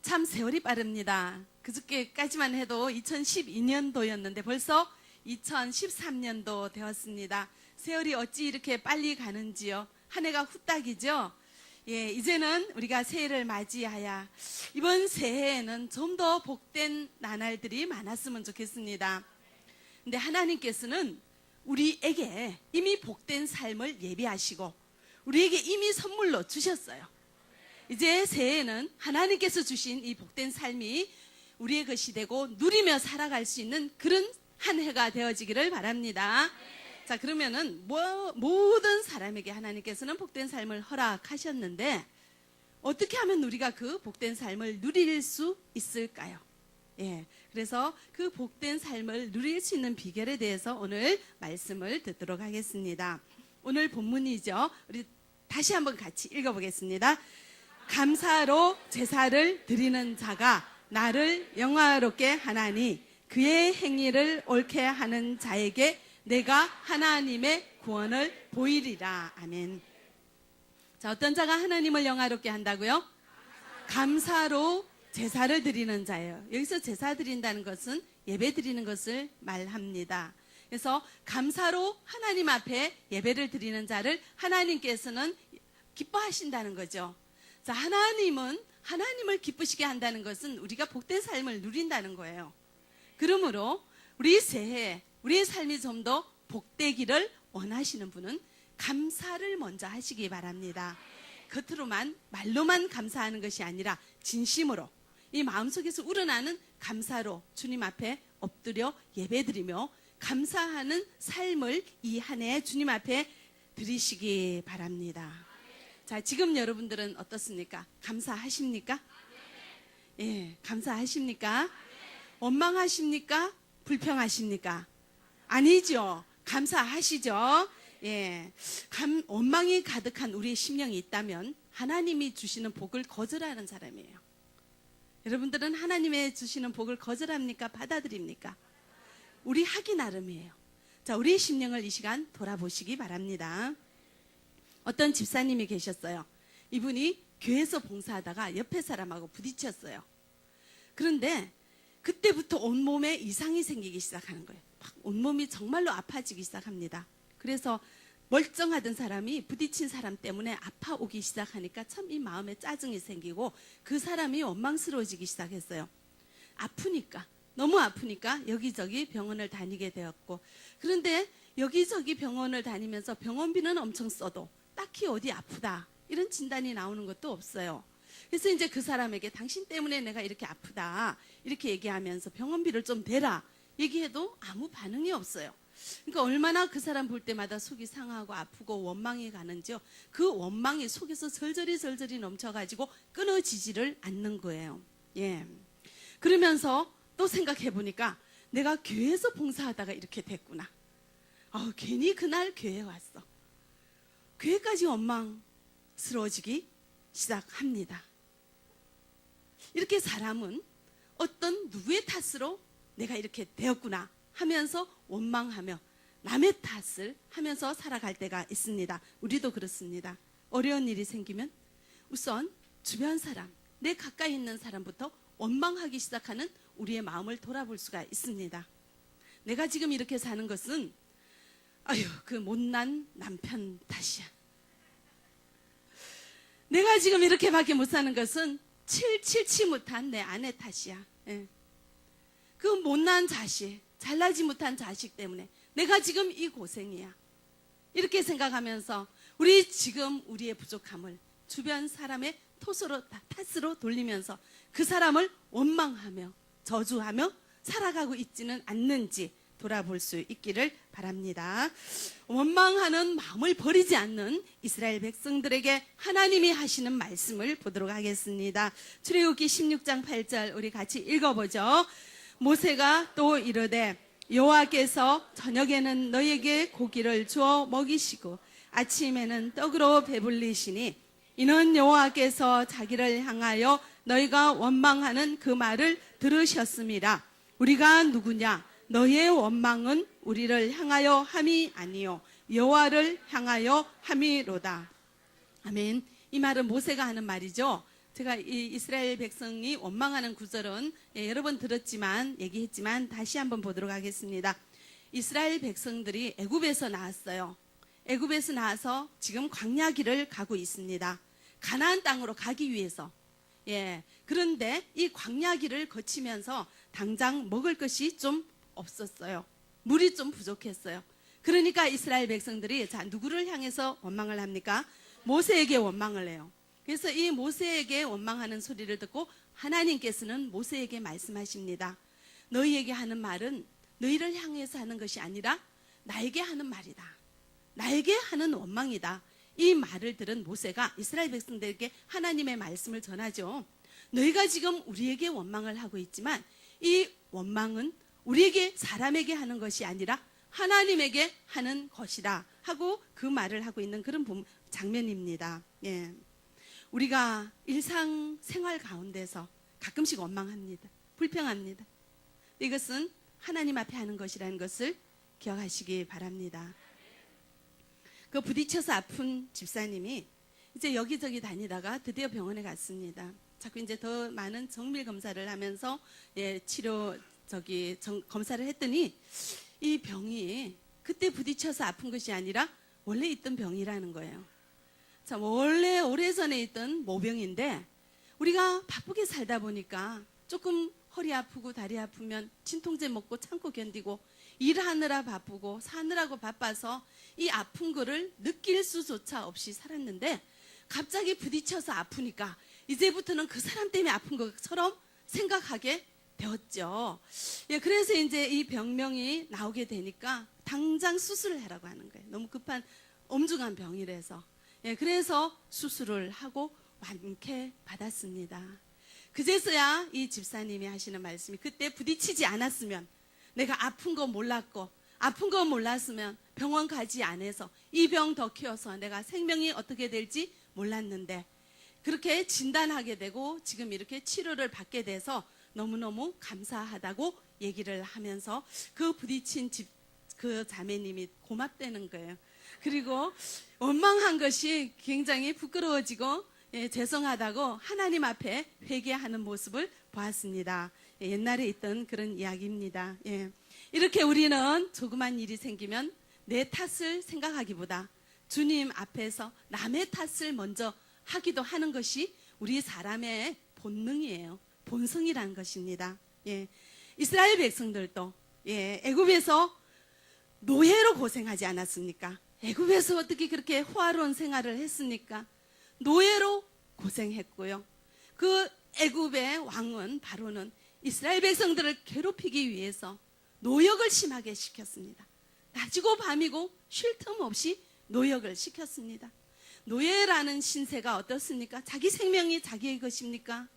참 세월이 빠릅니다. 그저께까지만 해도 2012년도였는데 벌써 2013년도 되었습니다. 세월이 어찌 이렇게 빨리 가는지요. 한 해가 후딱이죠. 예, 이제는 우리가 새해를 맞이하여 이번 새해에는 좀 더 복된 나날들이 많았으면 좋겠습니다. 근데 하나님께서는 우리에게 이미 복된 삶을 예비하시고 우리에게 이미 선물로 주셨어요. 이제 새해에는 하나님께서 주신 이 복된 삶이 우리의 것이 되고 누리며 살아갈 수 있는 그런 한 해가 되어지기를 바랍니다. 자, 그러면은 모든 사람에게 하나님께서는 복된 삶을 허락하셨는데 어떻게 하면 우리가 그 복된 삶을 누릴 수 있을까요? 예, 그래서 그 복된 삶을 누릴 수 있는 비결에 대해서 오늘 말씀을 듣도록 하겠습니다. 오늘 본문이죠. 우리 다시 한번 같이 읽어보겠습니다. 감사로 제사를 드리는 자가 나를 영화롭게 하나니 그의 행위를 옳게 하는 자에게 내가 하나님의 구원을 보이리라. 아멘. 자, 어떤 자가 하나님을 영화롭게 한다고요? 감사로 제사를 드리는 자예요. 여기서 제사 드린다는 것은 예배 드리는 것을 말합니다. 그래서 감사로 하나님 앞에 예배를 드리는 자를 하나님께서는 기뻐하신다는 거죠. 자, 하나님을 기쁘시게 한다는 것은 우리가 복된 삶을 누린다는 거예요. 그러므로 우리 새해 우리의 삶이 좀 더 복되기를 원하시는 분은 감사를 먼저 하시기 바랍니다. 겉으로만 말로만 감사하는 것이 아니라 진심으로 이 마음속에서 우러나는 감사로 주님 앞에 엎드려 예배드리며 감사하는 삶을 이 한 해 주님 앞에 드리시기 바랍니다. 자, 지금 여러분들은 어떻습니까? 감사하십니까? 예, 감사하십니까? 원망하십니까? 불평하십니까? 아니죠. 감사하시죠. 예, 원망이 가득한 우리의 심령이 있다면 하나님이 주시는 복을 거절하는 사람이에요. 여러분들은 하나님의 주시는 복을 거절합니까? 받아들입니까? 우리 하기 나름이에요. 자, 우리의 심령을 이 시간 돌아보시기 바랍니다. 어떤 집사님이 계셨어요. 이분이 교회에서 봉사하다가 옆에 사람하고 부딪혔어요. 그런데 그때부터 온몸에 이상이 생기기 시작하는 거예요. 막 온몸이 정말로 아파지기 시작합니다. 그래서 멀쩡하던 사람이 부딪힌 사람 때문에 아파오기 시작하니까 참 이 마음에 짜증이 생기고 그 사람이 원망스러워지기 시작했어요. 너무 아프니까 여기저기 병원을 다니게 되었고, 그런데 여기저기 병원을 다니면서 병원비는 엄청 써도 딱히 어디 아프다 이런 진단이 나오는 것도 없어요. 그래서 이제 그 사람에게 당신 때문에 내가 이렇게 아프다 이렇게 얘기하면서 병원비를 좀 대라 얘기해도 아무 반응이 없어요. 그러니까 얼마나 그 사람 볼 때마다 속이 상하고 아프고 원망이 가는지요. 그 원망이 속에서 절절히 넘쳐가지고 끊어지지를 않는 거예요. 예. 그러면서 또 생각해 보니까 내가 교회에서 봉사하다가 이렇게 됐구나. 괜히 그날 교회에 왔어. 교회까지 원망스러워지기 시작합니다. 이렇게 사람은 어떤 누구의 탓으로 내가 이렇게 되었구나 하면서 원망하며 남의 탓을 하면서 살아갈 때가 있습니다. 우리도 그렇습니다. 어려운 일이 생기면 우선 주변 사람, 내 가까이 있는 사람부터 원망하기 시작하는 우리의 마음을 돌아볼 수가 있습니다. 내가 지금 이렇게 사는 것은 그 못난 남편 탓이야. 내가 지금 이렇게밖에 못 사는 것은 칠치 못한 내 아내 탓이야. 예. 그 못난 자식, 잘나지 못한 자식 때문에 내가 지금 이 고생이야. 이렇게 생각하면서 우리의 부족함을 주변 사람의 탓으로 돌리면서 그 사람을 원망하며 저주하며 살아가고 있지는 않는지 돌아볼 수 있기를 바랍니다. 원망하는 마음을 버리지 않는 이스라엘 백성들에게 하나님이 하시는 말씀을 보도록 하겠습니다. 출애굽기 16장 8절 우리 같이 읽어보죠. 모세가 또 이르되 여호와께서 저녁에는 너희에게 고기를 주어 먹이시고 아침에는 떡으로 배불리시니 이는 여호와께서 자기를 향하여 너희가 원망하는 그 말을 들으셨음이라. 우리가 누구냐? 너희의 원망은 우리를 향하여 함이 아니요 여호와를 향하여 함이로다. 아멘. 이 말은 모세가 하는 말이죠. 제가 이 이스라엘 백성이 원망하는 구절은 여러 번 들었지만 얘기했지만 다시 한번 보도록 하겠습니다. 이스라엘 백성들이 애굽에서 나왔어요. 애굽에서 나와서 지금 광야길을 가고 있습니다. 가나안 땅으로 가기 위해서. 그런데 이 광야길을 거치면서 당장 먹을 것이 좀 없었어요. 물이 좀 부족했어요. 그러니까 이스라엘 백성들이 누구를 향해서 원망을 합니까? 모세에게 원망을 해요. 그래서 이 모세에게 원망하는 소리를 듣고 하나님께서는 모세에게 말씀하십니다. 너희에게 하는 말은 너희를 향해서 하는 것이 아니라 나에게 하는 말이다. 나에게 하는 원망이다. 이 말을 들은 모세가 이스라엘 백성들에게 하나님의 말씀을 전하죠. 너희가 지금 우리에게 원망을 하고 있지만 이 원망은 우리에게 사람에게 하는 것이 아니라 하나님에게 하는 것이다 하고 그 말을 하고 있는 그런 장면입니다. 우리가 일상생활 가운데서 가끔씩 원망합니다. 불평합니다. 이것은 하나님 앞에 하는 것이라는 것을 기억하시기 바랍니다. 그 부딪혀서 아픈 집사님이 이제 여기저기 다니다가 드디어 병원에 갔습니다. 자꾸 이제 더 많은 정밀 검사를 하면서 검사를 했더니 이 병이 그때 부딪혀서 아픈 것이 아니라 원래 있던 병이라는 거예요. 자, 원래 오래전에 있던 모병인데 우리가 바쁘게 살다 보니까 조금 허리 아프고 다리 아프면 진통제 먹고 참고 견디고 일하느라 바쁘고 사느라고 바빠서 이 아픈 거를 느낄 수조차 없이 살았는데 갑자기 부딪혀서 아프니까 이제부터는 그 사람 때문에 아픈 것처럼 생각하게 되었죠. 그래서 이제 이 병명이 나오게 되니까 당장 수술을 하라고 하는 거예요. 너무 급한 엄중한 병이라서. 그래서 수술을 하고 완쾌 받았습니다. 그제서야 이 집사님이 하시는 말씀이 그때 부딪히지 않았으면 내가 아픈 거 몰랐고 아픈 거 몰랐으면 병원 가지 않아서 이 병 더 키워서 내가 생명이 어떻게 될지 몰랐는데 그렇게 진단하게 되고 지금 이렇게 치료를 받게 돼서 너무너무 감사하다고 얘기를 하면서 그 부딪힌 그 자매님이 고맙다는 거예요. 그리고 원망한 것이 굉장히 부끄러워지고 죄송하다고 하나님 앞에 회개하는 모습을 보았습니다. 옛날에 있던 그런 이야기입니다. 이렇게 우리는 조그만 일이 생기면 내 탓을 생각하기보다 주님 앞에서 남의 탓을 먼저 하기도 하는 것이 우리 사람의 본능이에요. 본성이라는 것입니다. 이스라엘 백성들도 애굽에서 노예로 고생하지 않았습니까? 애굽에서 어떻게 그렇게 호화로운 생활을 했습니까? 노예로 고생했고요. 그 애굽의 왕은 바로는 이스라엘 백성들을 괴롭히기 위해서 노역을 심하게 시켰습니다. 낮이고 밤이고 쉴 틈 없이 노역을 시켰습니다. 노예라는 신세가 어떻습니까? 자기 생명이 자기의 것입니까?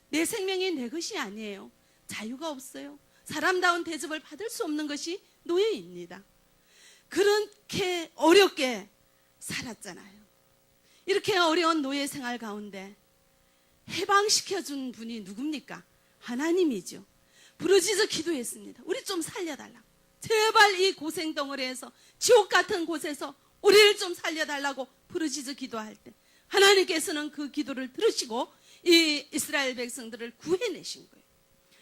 내 생명이 내 것이 아니에요. 자유가 없어요. 사람다운 대접을 받을 수 없는 것이 노예입니다. 그렇게 어렵게 살았잖아요. 이렇게 어려운 노예 생활 가운데 해방시켜준 분이 누굽니까? 하나님이죠. 부르짖어 기도했습니다. 우리 좀 살려달라고. 제발 이 고생 덩어리에서 지옥 같은 곳에서 우리를 좀 살려달라고 부르짖어 기도할 때 하나님께서는 그 기도를 들으시고 이 이스라엘 백성들을 구해내신 거예요.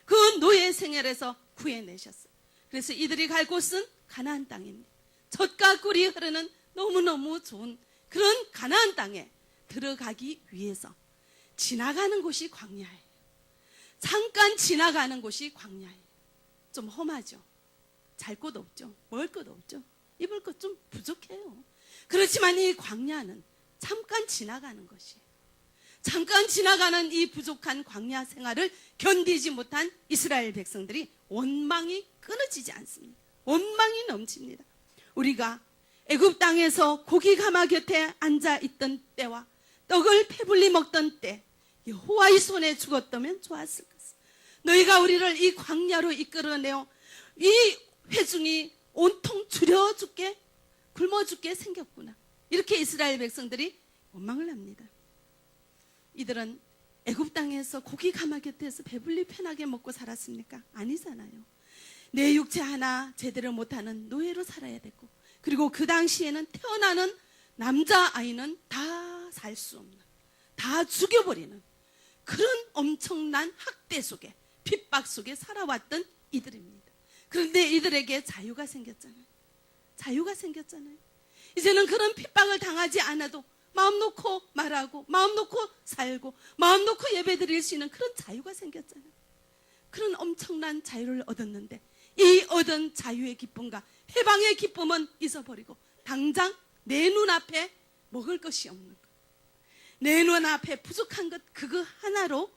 그 노예 생활에서 구해내셨어요. 그래서 이들이 갈 곳은 가나안 땅입니다. 젖과 꿀이 흐르는 너무너무 좋은 그런 가나안 땅에 들어가기 위해서 지나가는 곳이 광야예요. 잠깐 지나가는 곳이 광야예요. 좀 험하죠. 잘 곳 없죠. 먹을 것 없죠. 입을 것 좀 부족해요. 그렇지만 이 광야는 잠깐 지나가는 것이에요. 잠깐 지나가는 이 부족한 광야 생활을 견디지 못한 이스라엘 백성들이 원망이 끊어지지 않습니다. 원망이 넘칩니다. 우리가 애굽 땅에서 고기 가마 곁에 앉아 있던 때와 떡을 배불리 먹던 때 여호와의 손에 죽었다면 좋았을 것을. 너희가 우리를 이 광야로 이끌어내어 이 회중이 온통 줄여 죽게 굶어 죽게 생겼구나. 이렇게 이스라엘 백성들이 원망을 합니다. 이들은 애굽 땅에서 고기 가마 곁에서 배불리 편하게 먹고 살았습니까? 아니잖아요. 내 육체 하나 제대로 못하는 노예로 살아야 됐고, 그리고 그 당시에는 태어나는 남자아이는 다 살 수 없는, 다 죽여버리는 그런 엄청난 학대 속에, 핍박 속에 살아왔던 이들입니다. 그런데 이들에게 자유가 생겼잖아요. 자유가 생겼잖아요. 이제는 그런 핍박을 당하지 않아도 마음 놓고 말하고 마음 놓고 살고 마음 놓고 예배드릴 수 있는 그런 자유가 생겼잖아요. 그런 엄청난 자유를 얻었는데 이 얻은 자유의 기쁨과 해방의 기쁨은 잊어버리고 당장 내 눈앞에 먹을 것이 없는 것, 내 눈앞에 부족한 것 그거 하나로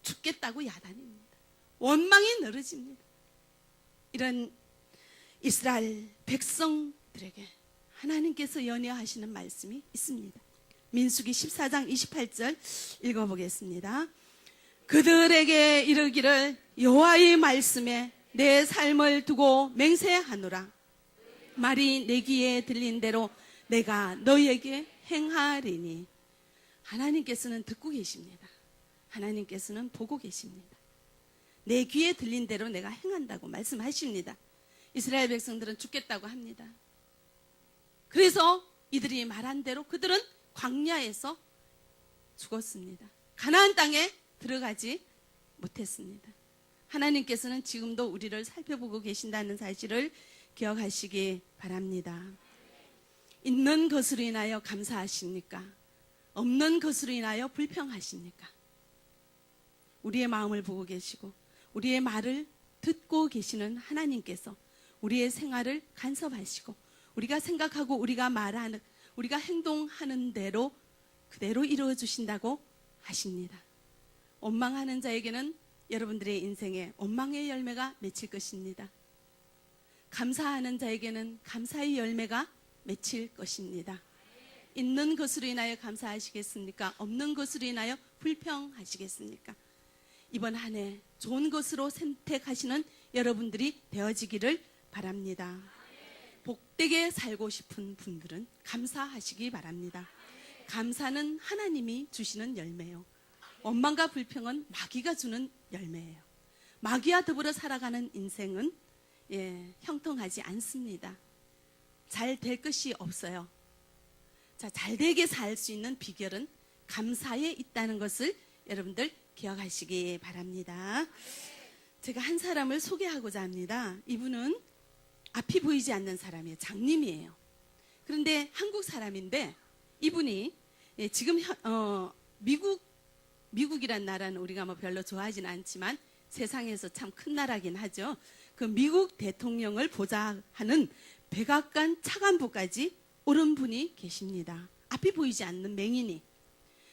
죽겠다고 야단입니다. 원망이 늘어집니다. 이런 이스라엘 백성들에게 하나님께서 연애하시는 말씀이 있습니다. 민수기 14장 28절 읽어보겠습니다. 그들에게 이르기를 여호와의 말씀에 내 삶을 두고 맹세하노라. 말이 내 귀에 들린 대로 내가 너희에게 행하리니. 하나님께서는 듣고 계십니다. 하나님께서는 보고 계십니다. 내 귀에 들린 대로 내가 행한다고 말씀하십니다. 이스라엘 백성들은 죽겠다고 합니다. 그래서 이들이 말한 대로 그들은 광야에서 죽었습니다. 가나안 땅에 들어가지 못했습니다. 하나님께서는 지금도 우리를 살펴보고 계신다는 사실을 기억하시기 바랍니다. 있는 것으로 인하여 감사하십니까? 없는 것으로 인하여 불평하십니까? 우리의 마음을 보고 계시고 우리의 말을 듣고 계시는 하나님께서 우리의 생활을 간섭하시고 우리가 생각하고 우리가 말하는, 우리가 행동하는 대로 그대로 이루어 주신다고 하십니다. 원망하는 자에게는 여러분들의 인생에 원망의 열매가 맺힐 것입니다. 감사하는 자에게는 감사의 열매가 맺힐 것입니다. 있는 것으로 인하여 감사하시겠습니까? 없는 것으로 인하여 불평하시겠습니까? 이번 한 해 좋은 것으로 선택하시는 여러분들이 되어지기를 바랍니다. 복되게 살고 싶은 분들은 감사하시기 바랍니다. 감사는 하나님이 주시는 열매요. 원망과 불평은 마귀가 주는 열매예요. 마귀와 더불어 살아가는 인생은 형통하지 않습니다. 잘 될 것이 없어요. 자, 잘 되게 살 수 있는 비결은 감사에 있다는 것을 여러분들 기억하시기 바랍니다. 제가 한 사람을 소개하고자 합니다. 이분은 앞이 보이지 않는 사람이에요. 장님이에요. 그런데 한국 사람인데 이분이 지금 미국이란 나라는 우리가 뭐 별로 좋아하진 않지만 세상에서 참 큰 나라긴 하죠. 그 미국 대통령을 보좌하는 백악관 차관보까지 오른 분이 계십니다. 앞이 보이지 않는 맹인이.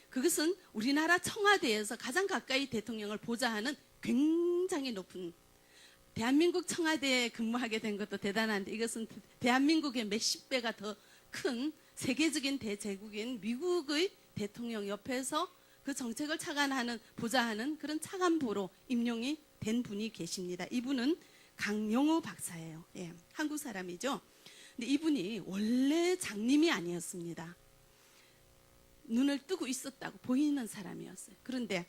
그것은 우리나라 청와대에서 가장 가까이 대통령을 보좌하는 굉장히 높은, 대한민국 청와대에 근무하게 된 것도 대단한데 이것은 대한민국의 몇십 배가 더 큰 세계적인 대제국인 미국의 대통령 옆에서 그 정책을 보좌하는 그런 차관보로 임용이 된 분이 계십니다. 이분은 강용우 박사예요. 한국 사람이죠. 근데 이분이 원래 장님이 아니었습니다. 눈을 뜨고 있었다고 보이는 사람이었어요. 그런데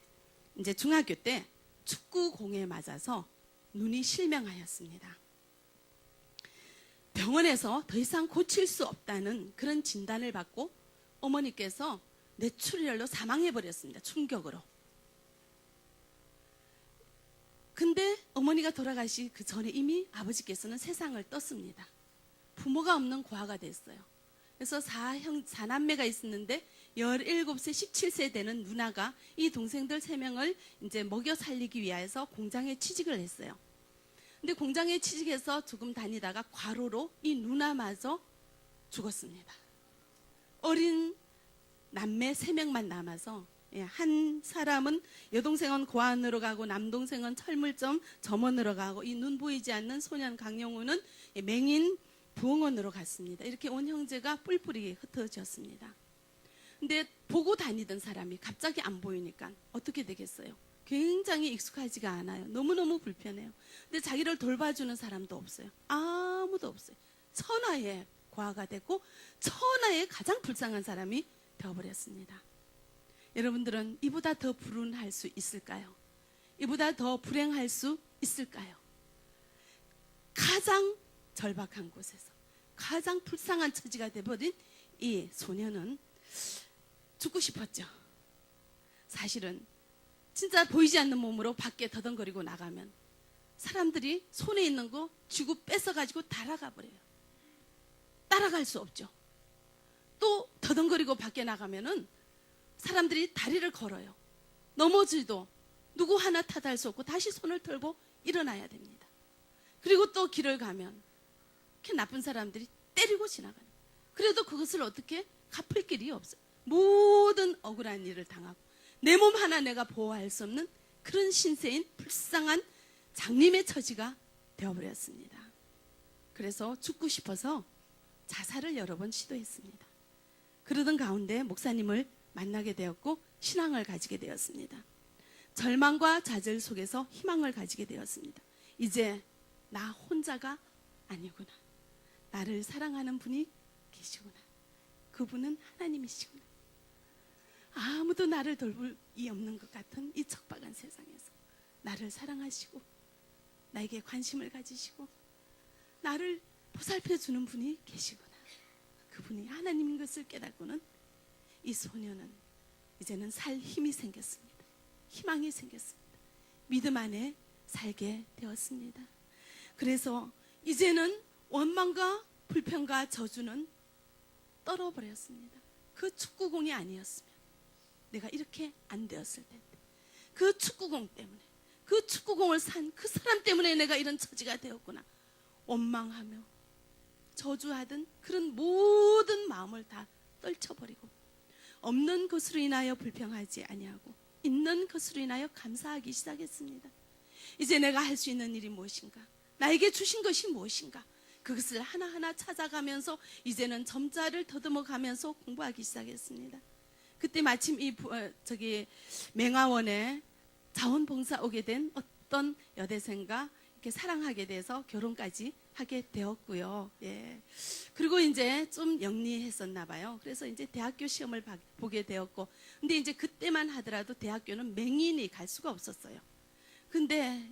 이제 중학교 때 축구공에 맞아서 눈이 실명하였습니다. 병원에서 더 이상 고칠 수 없다는 그런 진단을 받고 어머니께서 뇌출혈로 사망해버렸습니다. 충격으로. 근데 어머니가 돌아가시 그 전에 이미 아버지께서는 세상을 떴습니다. 부모가 없는 고아가 됐어요. 그래서 사남매가 있었는데 17세, 17세 되는 누나가 이 동생들 3명을 이제 먹여 살리기 위해서 공장에 취직을 했어요. 근데 공장에 취직해서 조금 다니다가 과로로 이 누나마저 죽었습니다. 어린 남매 3명만 남아서 한 사람은 여동생은 고아원으로 가고 남동생은 철물점 점원으로 가고 이 눈 보이지 않는 소년 강용우는 맹인 부흥원으로 갔습니다. 이렇게 온 형제가 뿔뿔이 흩어졌습니다. 근데 보고 다니던 사람이 갑자기 안 보이니까 어떻게 되겠어요? 굉장히 익숙하지가 않아요. 너무너무 불편해요. 근데 자기를 돌봐주는 사람도 없어요. 아무도 없어요. 천하의 고아가 됐고 천하의 가장 불쌍한 사람이 되어버렸습니다. 여러분들은 이보다 더 불운할 수 있을까요? 이보다 더 불행할 수 있을까요? 가장 절박한 곳에서 가장 불쌍한 처지가 되어버린 이 소녀는 죽고 싶었죠. 사실은 진짜 보이지 않는 몸으로 밖에 더덩거리고 나가면 사람들이 손에 있는 거 쥐고 뺏어가지고 달아가 버려요. 따라갈 수 없죠. 또 더덩거리고 밖에 나가면은 사람들이 다리를 걸어요. 넘어지도 누구 하나 탓할 수 없고 다시 손을 털고 일어나야 됩니다. 그리고 또 길을 가면 이렇게 나쁜 사람들이 때리고 지나가는. 그래도 그것을 어떻게 갚을 길이 없어요. 모든 억울한 일을 당하고 내 몸 하나 내가 보호할 수 없는 그런 신세인 불쌍한 장님의 처지가 되어버렸습니다. 그래서 죽고 싶어서 자살을 여러 번 시도했습니다. 그러던 가운데 목사님을 만나게 되었고 신앙을 가지게 되었습니다. 절망과 좌절 속에서 희망을 가지게 되었습니다. 이제 나 혼자가 아니구나. 나를 사랑하는 분이 계시구나. 그분은 하나님이시구나. 아무도 나를 돌볼 이 없는 것 같은 이 척박한 세상에서 나를 사랑하시고 나에게 관심을 가지시고 나를 보살펴 주는 분이 계시구나. 그분이 하나님인 것을 깨닫고는 이 소녀는 이제는 살 힘이 생겼습니다. 희망이 생겼습니다. 믿음 안에 살게 되었습니다. 그래서 이제는 원망과 불평과 저주는 떨어버렸습니다. 그 축구공이 아니었으면 내가 이렇게 안 되었을 텐데, 그 축구공 때문에, 그 축구공을 산 그 사람 때문에 내가 이런 처지가 되었구나. 원망하며 저주하던 그런 모든 마음을 다 떨쳐버리고 없는 것으로 인하여 불평하지 아니하고 있는 것으로 인하여 감사하기 시작했습니다. 이제 내가 할 수 있는 일이 무엇인가? 나에게 주신 것이 무엇인가? 그것을 하나하나 찾아가면서 이제는 점자를 더듬어 가면서 공부하기 시작했습니다. 그때 마침 맹화원에 자원봉사 오게 된 어떤 여대생과 이렇게 사랑하게 돼서 결혼까지 하게 되었고요. 예. 그리고 이제 좀 영리했었나 봐요. 그래서 이제 대학교 시험을 보게 되었고, 근데 이제 그때만 하더라도 대학교는 맹인이 갈 수가 없었어요. 근데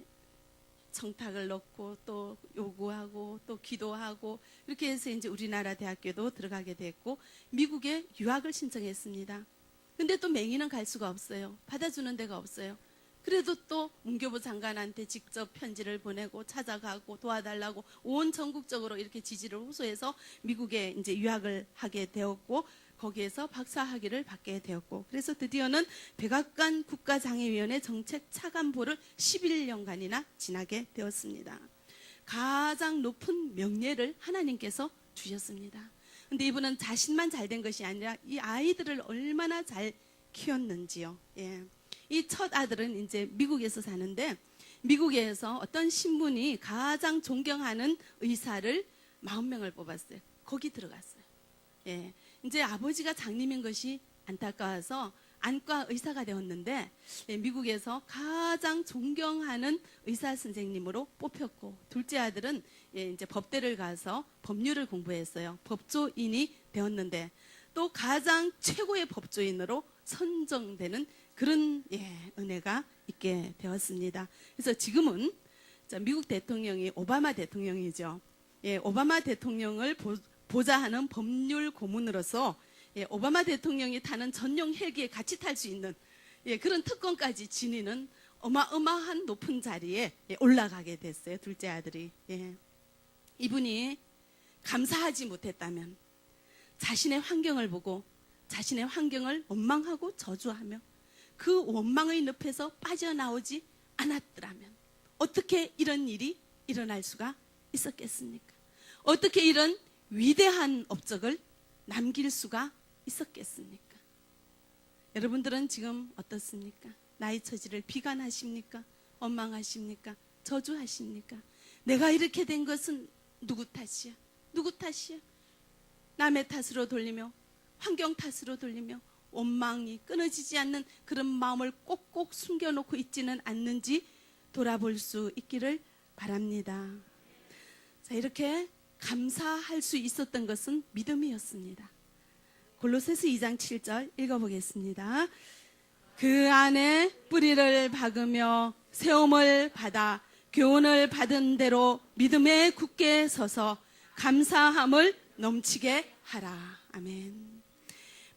청탁을 넣고 또 요구하고 또 기도하고 이렇게 해서 이제 우리나라 대학교도 들어가게 됐고 미국에 유학을 신청했습니다. 근데 또 맹인은 갈 수가 없어요. 받아주는 데가 없어요. 그래도 또 문교부 장관한테 직접 편지를 보내고 찾아가고 도와달라고 온 전국적으로 이렇게 지지를 호소해서 미국에 이제 유학을 하게 되었고 거기에서 박사학위를 받게 되었고 그래서 드디어는 백악관 국가장애위원회 정책 차관보를 11년간이나 지나게 되었습니다. 가장 높은 명예를 하나님께서 주셨습니다. 근데 이분은 자신만 잘된 것이 아니라 이 아이들을 얼마나 잘 키웠는지요. 예. 이 첫 아들은 이제 미국에서 사는데 미국에서 어떤 신분이 가장 존경하는 의사를 40명을 뽑았어요. 거기 들어갔어요. 예. 이제 아버지가 장님인 것이 안타까워서 안과 의사가 되었는데 미국에서 가장 존경하는 의사 선생님으로 뽑혔고 둘째 아들은 이제 법대를 가서 법률을 공부했어요. 법조인이 되었는데 또 가장 최고의 법조인으로 선정되는 그런 은혜가 있게 되었습니다. 그래서 지금은 미국 대통령이 오바마 대통령이죠. 오바마 대통령을 보좌하는 법률 고문으로서 오바마 대통령이 타는 전용 헬기에 같이 탈 수 있는 그런 특권까지 지니는 어마어마한 높은 자리에 올라가게 됐어요. 둘째 아들이. 이분이 감사하지 못했다면 자신의 환경을 보고 자신의 환경을 원망하고 저주하며 그 원망의 늪에서 빠져나오지 않았더라면 어떻게 이런 일이 일어날 수가 있었겠습니까? 어떻게 이런 위대한 업적을 남길 수가 있었겠습니까? 여러분들은 지금 어떻습니까? 나의 처지를 비관하십니까? 원망하십니까? 저주하십니까? 내가 이렇게 된 것은 누구 탓이야? 누구 탓이야? 남의 탓으로 돌리며 환경 탓으로 돌리며 원망이 끊어지지 않는 그런 마음을 꼭꼭 숨겨놓고 있지는 않는지 돌아볼 수 있기를 바랍니다. 자, 이렇게 감사할 수 있었던 것은 믿음이었습니다. 골로새서 2장 7절 읽어보겠습니다. 그 안에 뿌리를 박으며 세움을 받아 교훈을 받은 대로 믿음에 굳게 서서 감사함을 넘치게 하라. 아멘.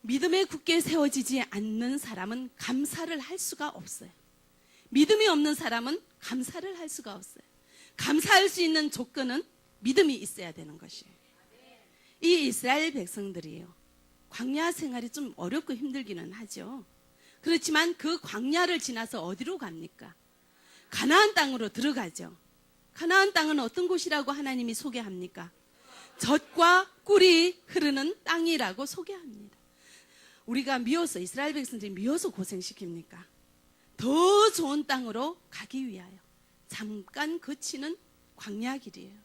믿음에 굳게 세워지지 않는 사람은 감사를 할 수가 없어요. 믿음이 없는 사람은 감사를 할 수가 없어요. 감사할 수 있는 조건은 믿음이 있어야 되는 것이에요. 이 이스라엘 백성들이요, 광야 생활이 좀 어렵고 힘들기는 하죠. 그렇지만 그 광야를 지나서 어디로 갑니까? 가나안 땅으로 들어가죠. 가나안 땅은 어떤 곳이라고 하나님이 소개합니까? 젖과 꿀이 흐르는 땅이라고 소개합니다. 우리가 미워서, 이스라엘 백성들이 미워서 고생시킵니까? 더 좋은 땅으로 가기 위하여 잠깐 거치는 광야 길이에요.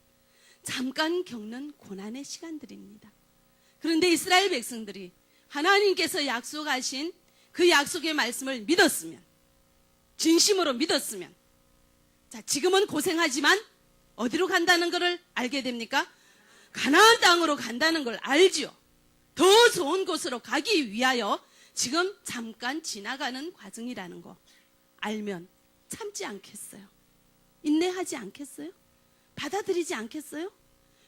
잠깐 겪는 고난의 시간들입니다. 그런데 이스라엘 백성들이 하나님께서 약속하신 그 약속의 말씀을 믿었으면, 진심으로 믿었으면, 자, 지금은 고생하지만 어디로 간다는 것을 알게 됩니까? 가나안 땅으로 간다는 걸 알지요. 더 좋은 곳으로 가기 위하여 지금 잠깐 지나가는 과정이라는 거 알면 참지 않겠어요? 인내하지 않겠어요? 받아들이지 않겠어요?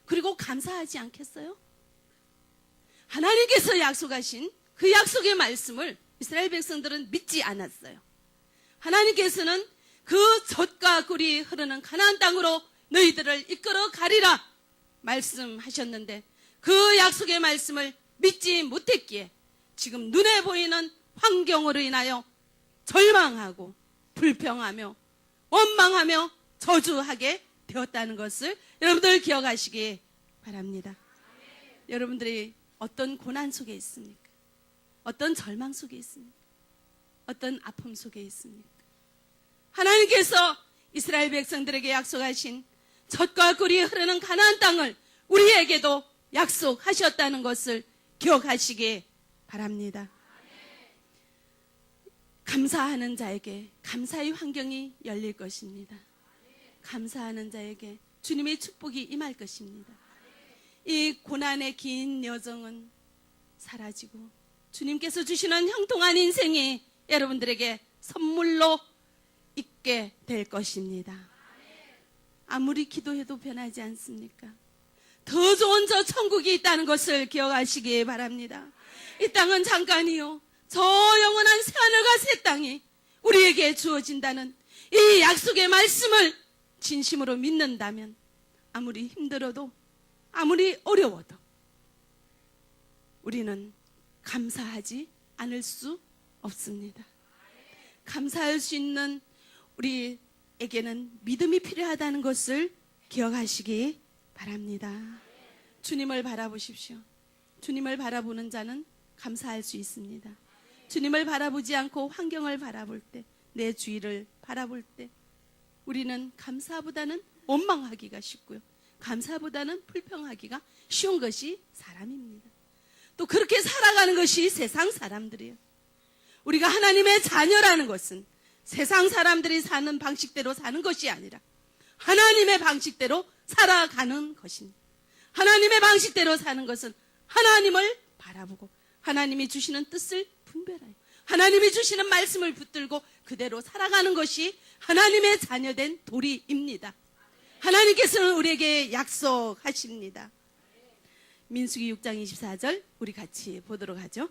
그리고 감사하지 않겠어요? 하나님께서 약속하신 그 약속의 말씀을 이스라엘 백성들은 믿지 않았어요. 하나님께서는 그 젖과 꿀이 흐르는 가나안 땅으로 너희들을 이끌어 가리라 말씀하셨는데 그 약속의 말씀을 믿지 못했기에 지금 눈에 보이는 환경으로 인하여 절망하고 불평하며 원망하며 저주하게 되었다는 것을 여러분들 기억하시기 바랍니다. 여러분들이 어떤 고난 속에 있습니까? 어떤 절망 속에 있습니까? 어떤 아픔 속에 있습니까? 하나님께서 이스라엘 백성들에게 약속하신 젖과 꿀이 흐르는 가나안 땅을 우리에게도 약속하셨다는 것을 기억하시기 바랍니다. 감사하는 자에게 감사의 환경이 열릴 것입니다. 감사하는 자에게 주님의 축복이 임할 것입니다. 이 고난의 긴 여정은 사라지고 주님께서 주시는 형통한 인생이 여러분들에게 선물로 있게 될 것입니다. 아무리 기도해도 변하지 않습니까? 더 좋은 저 천국이 있다는 것을 기억하시기 바랍니다. 이 땅은 잠깐이요, 저 영원한 새하늘과 새 땅이 우리에게 주어진다는 이 약속의 말씀을 진심으로 믿는다면 아무리 힘들어도 아무리 어려워도 우리는 감사하지 않을 수 없습니다. 감사할 수 있는 우리에게는 믿음이 필요하다는 것을 기억하시기 바랍니다. 주님을 바라보십시오. 주님을 바라보는 자는 감사할 수 있습니다. 주님을 바라보지 않고 환경을 바라볼 때, 내 주위를 바라볼 때 우리는 감사보다는 원망하기가 쉽고요, 감사보다는 불평하기가 쉬운 것이 사람입니다. 또 그렇게 살아가는 것이 세상 사람들이에요. 우리가 하나님의 자녀라는 것은 세상 사람들이 사는 방식대로 사는 것이 아니라 하나님의 방식대로 살아가는 것입니다. 하나님의 방식대로 사는 것은 하나님을 바라보고 하나님이 주시는 뜻을 분별하여 하나님이 주시는 말씀을 붙들고 그대로 살아가는 것이 하나님의 자녀된 도리입니다. 하나님께서는 우리에게 약속하십니다. 민수기 6장 24절 우리 같이 보도록 하죠.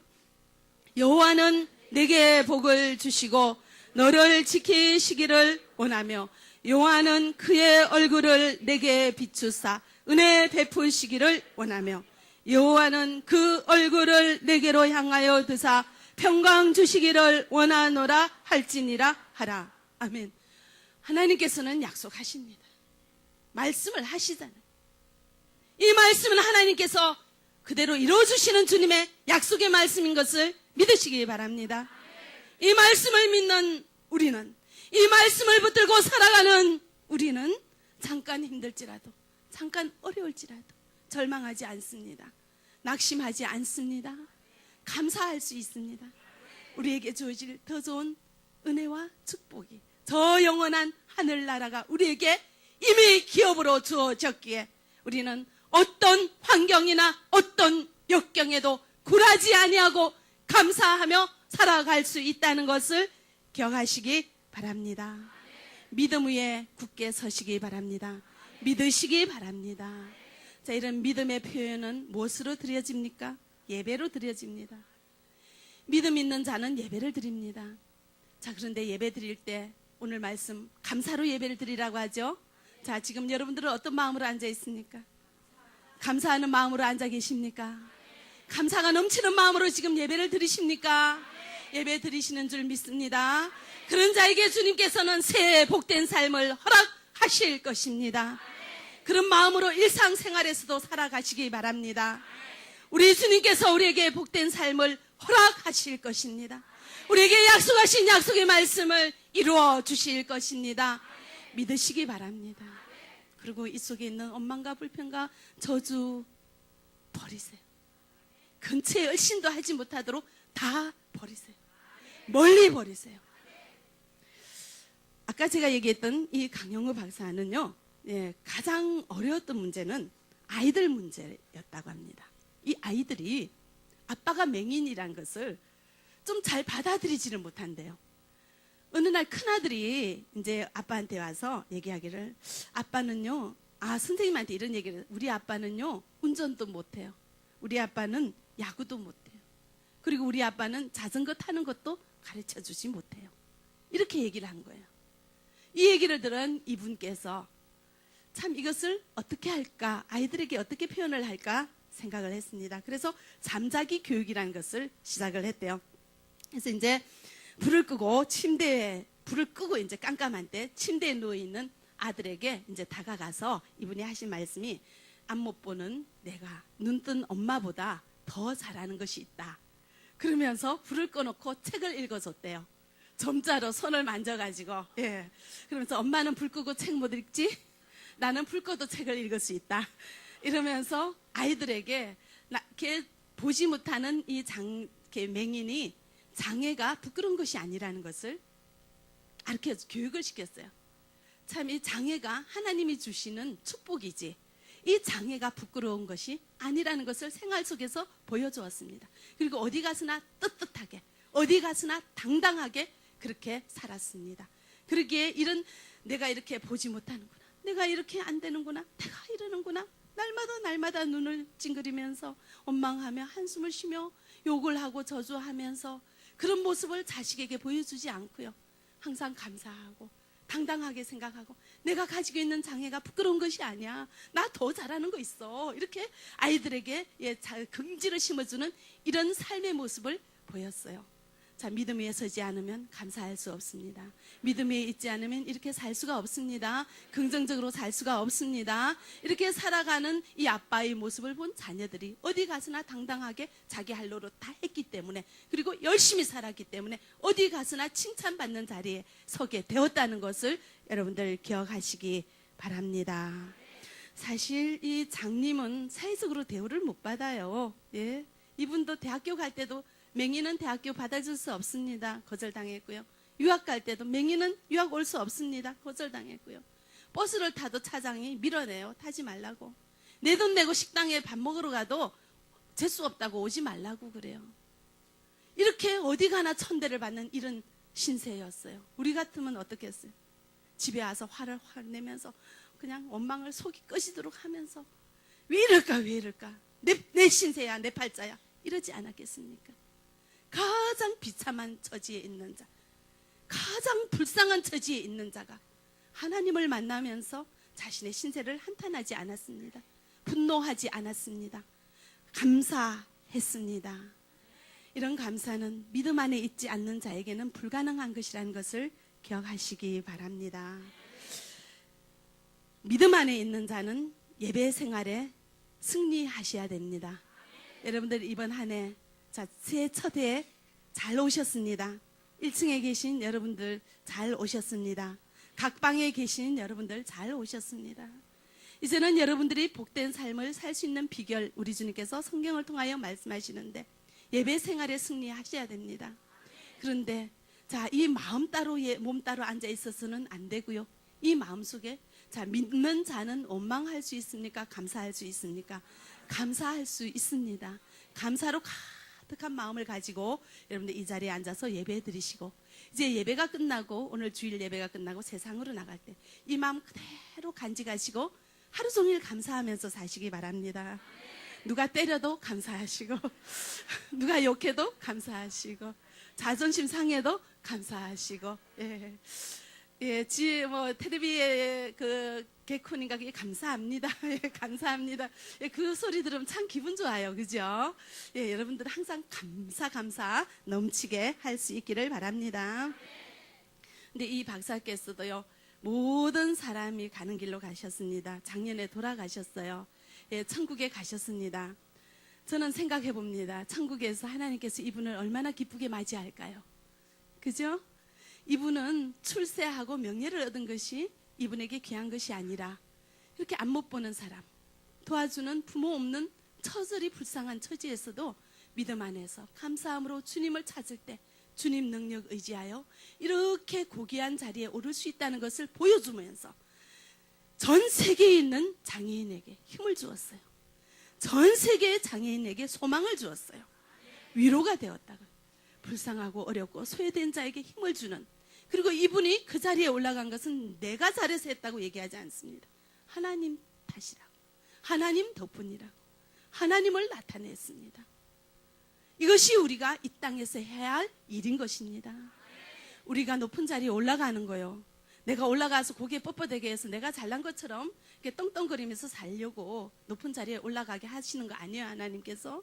여호와는 내게 복을 주시고 너를 지키시기를 원하며 여호와는 그의 얼굴을 내게 비추사 은혜 베푸시기를 원하며 여호와는 그 얼굴을 내게로 향하여 드사 평강 주시기를 원하노라 할지니라 하라. 아멘. 하나님께서는 약속하십니다. 말씀을 하시잖아요. 이 말씀은 하나님께서 그대로 이루어주시는 주님의 약속의 말씀인 것을 믿으시기 바랍니다. 이 말씀을 믿는 우리는, 이 말씀을 붙들고 살아가는 우리는 잠깐 힘들지라도, 잠깐 어려울지라도 절망하지 않습니다. 낙심하지 않습니다. 감사할 수 있습니다. 우리에게 주어질 더 좋은 은혜와 축복이, 저 영원한 하늘나라가 우리에게 이미 기업으로 주어졌기에 우리는 어떤 환경이나 어떤 역경에도 굴하지 아니하고 감사하며 살아갈 수 있다는 것을 기억하시기 바랍니다. 믿음 위에 굳게 서시기 바랍니다. 믿으시기 바랍니다. 자, 이런 믿음의 표현은 무엇으로 드려집니까? 예배로 드려집니다. 믿음 있는 자는 예배를 드립니다. 자, 그런데 예배 드릴 때 오늘 말씀 감사로 예배를 드리라고 하죠. 자, 지금 여러분들은 어떤 마음으로 앉아 있습니까? 감사하는 마음으로 앉아 계십니까? 감사가 넘치는 마음으로 지금 예배를 드리십니까? 예배 드리시는 줄 믿습니다. 그런 자에게 주님께서는 새해 복된 삶을 허락하실 것입니다. 그런 마음으로 일상생활에서도 살아가시기 바랍니다. 우리 주님께서 우리에게 복된 삶을 허락하실 것입니다. 우리에게 약속하신 약속의 말씀을 이루어 주실 것입니다. 믿으시기 바랍니다. 그리고 이 속에 있는 원망과 불평과 저주 버리세요. 근처에 얼씬도 하지 못하도록 다 버리세요. 멀리 버리세요. 아까 제가 얘기했던 이 강영우 박사는요, 가장 어려웠던 문제는 아이들 문제였다고 합니다. 이 아이들이 아빠가 맹인이란 것을 좀 잘 받아들이지를 못한대요. 어느 날 큰아들이 이제 아빠한테 와서 얘기하기를, 아빠는요, 선생님한테 이런 얘기를, 우리 아빠는요, 운전도 못해요. 우리 아빠는 야구도 못해요. 그리고 우리 아빠는 자전거 타는 것도 가르쳐 주지 못해요. 이렇게 얘기를 한 거예요. 이 얘기를 들은 이분께서 참 이것을 어떻게 할까, 아이들에게 어떻게 표현을 할까 생각을 했습니다. 그래서 잠자기 교육이라는 것을 시작을 했대요. 그래서 이제 불을 끄고 이제 깜깜한 때 침대에 누워있는 아들에게 이제 다가가서 이분이 하신 말씀이, 앞 못 보는 내가 눈뜬 엄마보다 더 잘하는 것이 있다. 그러면서 불을 꺼놓고 책을 읽어줬대요. 점자로 손을 만져가지고, 그러면서 엄마는 불 끄고 책 못 읽지? 나는 불 꺼도 책을 읽을 수 있다. 이러면서 아이들에게 걔 보지 못하는 걔 맹인이 장애가 부끄러운 것이 아니라는 것을 가르쳐 교육을 시켰어요. 참 이 장애가 하나님이 주시는 축복이지, 이 장애가 부끄러운 것이 아니라는 것을 생활 속에서 보여주었습니다. 그리고 어디 가서나 떳떳하게, 어디 가서나 당당하게 그렇게 살았습니다. 그러기에 내가 이렇게 보지 못하는구나, 내가 이렇게 안 되는구나, 내가 이러는구나, 날마다 눈을 찡그리면서 원망하며 한숨을 쉬며 욕을 하고 저주하면서 그런 모습을 자식에게 보여주지 않고요, 항상 감사하고 당당하게 생각하고, 내가 가지고 있는 장애가 부끄러운 것이 아니야, 나 더 잘하는 거 있어, 이렇게 아이들에게 긍지를 심어주는 이런 삶의 모습을 보였어요. 자, 믿음 위에 서지 않으면 감사할 수 없습니다. 믿음 위에 있지 않으면 이렇게 살 수가 없습니다. 긍정적으로 살 수가 없습니다. 이렇게 살아가는 이 아빠의 모습을 본 자녀들이 어디 가서나 당당하게 자기 할 노릇 다 했기 때문에, 그리고 열심히 살았기 때문에 어디 가서나 칭찬받는 자리에 서게 되었다는 것을 여러분들 기억하시기 바랍니다. 사실 이 장님은 사회적으로 대우를 못 받아요. 이분도 대학교 갈 때도 맹인은 대학교 받아줄 수 없습니다. 거절당했고요. 유학 갈 때도 맹인은 유학 올 수 없습니다. 거절당했고요. 버스를 타도 차장이 밀어내요. 타지 말라고. 내 돈 내고 식당에 밥 먹으러 가도 재수 없다고 오지 말라고 그래요. 이렇게 어디 가나 천대를 받는 이런 신세였어요. 우리 같으면 어떻게 했어요? 집에 와서 화를 내면서 그냥 원망을 속이 꺼지도록 하면서, 왜 이럴까? 내 신세야, 내 팔자야, 이러지 않았겠습니까? 가장 비참한 처지에 있는 자, 가장 불쌍한 처지에 있는 자가 하나님을 만나면서 자신의 신세를 한탄하지 않았습니다. 분노하지 않았습니다. 감사했습니다. 이런 감사는 믿음 안에 있지 않는 자에게는 불가능한 것이라는 것을 기억하시기 바랍니다. 믿음 안에 있는 자는 예배 생활에 승리하셔야 됩니다. 여러분들 이번 한 해, 새해 첫 해에 잘 오셨습니다. 1층에 계신 여러분들 잘 오셨습니다. 각 방에 계신 여러분들 잘 오셨습니다. 이제는 여러분들이 복된 삶을 살 수 있는 비결, 우리 주님께서 성경을 통하여 말씀하시는데, 예배 생활에 승리하셔야 됩니다. 그런데 이 마음 따로 몸 따로 앉아 있어서는 안 되고요. 이 마음 속에 믿는 자는 원망할 수 있습니까? 감사할 수 있습니까? 감사할 수 있습니다. 감사로 가득한 마음을 가지고 여러분들 이 자리에 앉아서 예배 드리시고, 이제 예배가 끝나고, 오늘 주일 예배가 끝나고 세상으로 나갈 때 이 마음 그대로 간직하시고 하루 종일 감사하면서 사시기 바랍니다. 누가 때려도 감사하시고, 누가 욕해도 감사하시고, 자존심 상해도 감사하시고, 예, 텔레비에 개콘인가 그게 감사합니다. 예, 감사합니다. 예, 그 소리 들으면 참 기분 좋아요. 그죠? 예, 여러분들 항상 감사 넘치게 할 수 있기를 바랍니다. 근데 이 박사께서도요, 모든 사람이 가는 길로 가셨습니다. 작년에 돌아가셨어요. 예, 천국에 가셨습니다. 저는 생각해 봅니다. 천국에서 하나님께서 이분을 얼마나 기쁘게 맞이할까요? 그죠? 이분은 출세하고 명예를 얻은 것이 이분에게 귀한 것이 아니라 이렇게 안 못 보는 사람, 도와주는 부모 없는 처절히 불쌍한 처지에서도 믿음 안에서 감사함으로 주님을 찾을 때 주님 능력 의지하여 이렇게 고귀한 자리에 오를 수 있다는 것을 보여주면서 전 세계에 있는 장애인에게 힘을 주었어요. 전 세계의 장애인에게 소망을 주었어요. 위로가 되었다고. 불쌍하고 어렵고 소외된 자에게 힘을 주는, 그리고 이분이 그 자리에 올라간 것은 내가 잘해서 했다고 얘기하지 않습니다. 하나님 탓이라고, 하나님 덕분이라고, 하나님을 나타냈습니다. 이것이 우리가 이 땅에서 해야 할 일인 것입니다. 우리가 높은 자리에 올라가는 거요, 내가 올라가서 고개 뻣뻣하게 해서 내가 잘난 것처럼 이렇게 떵떵거리면서 살려고 높은 자리에 올라가게 하시는 거 아니에요. 하나님께서.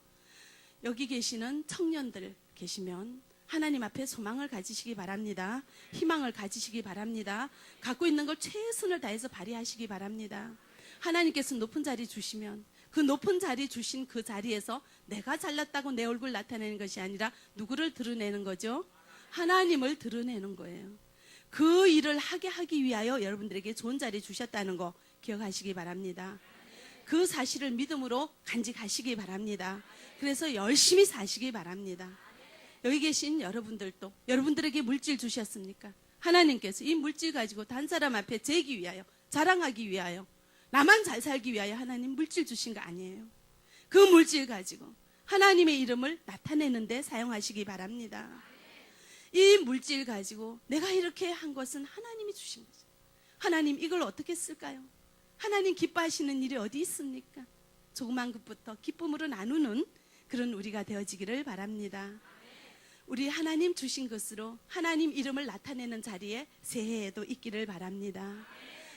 여기 계시는 청년들 계시면 하나님 앞에 소망을 가지시기 바랍니다. 희망을 가지시기 바랍니다. 갖고 있는 걸 최선을 다해서 발휘하시기 바랍니다. 하나님께서 높은 자리 주시면 그 높은 자리 주신 그 자리에서 내가 잘났다고 내 얼굴 나타내는 것이 아니라 누구를 드러내는 거죠? 하나님을 드러내는 거예요. 그 일을 하게 하기 위하여 여러분들에게 좋은 자리 주셨다는 거 기억하시기 바랍니다. 그 사실을 믿음으로 간직하시기 바랍니다. 그래서 열심히 사시기 바랍니다. 여기 계신 여러분들도 여러분들에게 물질 주셨습니까? 하나님께서 이 물질 가지고 단 사람 앞에 재기 위하여, 자랑하기 위하여, 나만 잘 살기 위하여 하나님 물질 주신 거 아니에요. 그 물질 가지고 하나님의 이름을 나타내는 데 사용하시기 바랍니다. 이 물질 가지고 내가 이렇게 한 것은 하나님이 주신 거죠. 하나님 이걸 어떻게 쓸까요? 하나님 기뻐하시는 일이 어디 있습니까? 조그만 것부터 기쁨으로 나누는 그런 우리가 되어지기를 바랍니다. 우리 하나님 주신 것으로 하나님 이름을 나타내는 자리에 새해에도 있기를 바랍니다.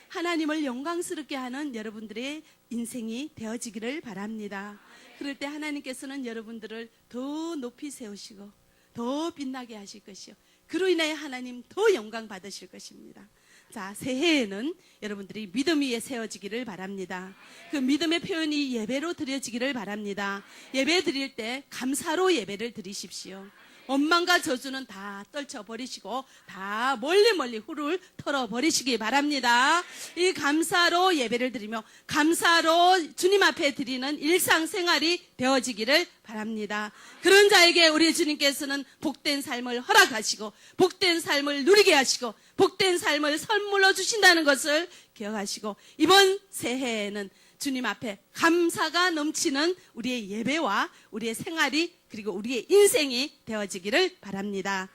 하나님을 영광스럽게 하는 여러분들의 인생이 되어지기를 바랍니다. 그럴 때 하나님께서는 여러분들을 더 높이 세우시고 더 빛나게 하실 것이요, 그로 인하여 하나님 더 영광 받으실 것입니다. 자, 새해에는 여러분들이 믿음 위에 세워지기를 바랍니다. 그 믿음의 표현이 예배로 드려지기를 바랍니다. 예배 드릴 때 감사로 예배를 드리십시오. 원망과 저주는 다 떨쳐버리시고 다 멀리 훌훌 털어버리시기 바랍니다. 이 감사로 예배를 드리며 감사로 주님 앞에 드리는 일상생활이 되어지기를 바랍니다. 그런 자에게 우리 주님께서는 복된 삶을 허락하시고 복된 삶을 누리게 하시고 복된 삶을 선물로 주신다는 것을 기억하시고 이번 새해에는 주님 앞에 감사가 넘치는 우리의 예배와 우리의 생활이 그리고 우리의 인생이 되어지기를 바랍니다.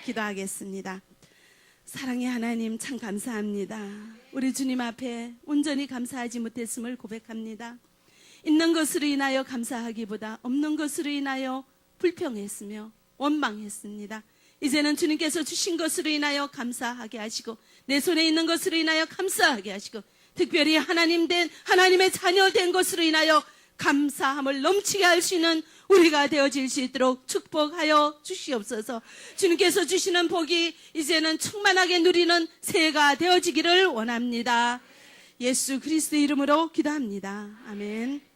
기도하겠습니다. 사랑의 하나님, 참 감사합니다. 우리 주님 앞에 온전히 감사하지 못했음을 고백합니다. 있는 것으로 인하여 감사하기보다 없는 것으로 인하여 불평했으며 원망했습니다. 이제는 주님께서 주신 것으로 인하여 감사하게 하시고 내 손에 있는 것으로 인하여 감사하게 하시고 특별히 하나님의 자녀 된 것으로 인하여 감사함을 넘치게 할 수 있는 우리가 되어질 수 있도록 축복하여 주시옵소서. 주님께서 주시는 복이 이제는 충만하게 누리는 새해가 되어지기를 원합니다. 예수 그리스도의 이름으로 기도합니다. 아멘.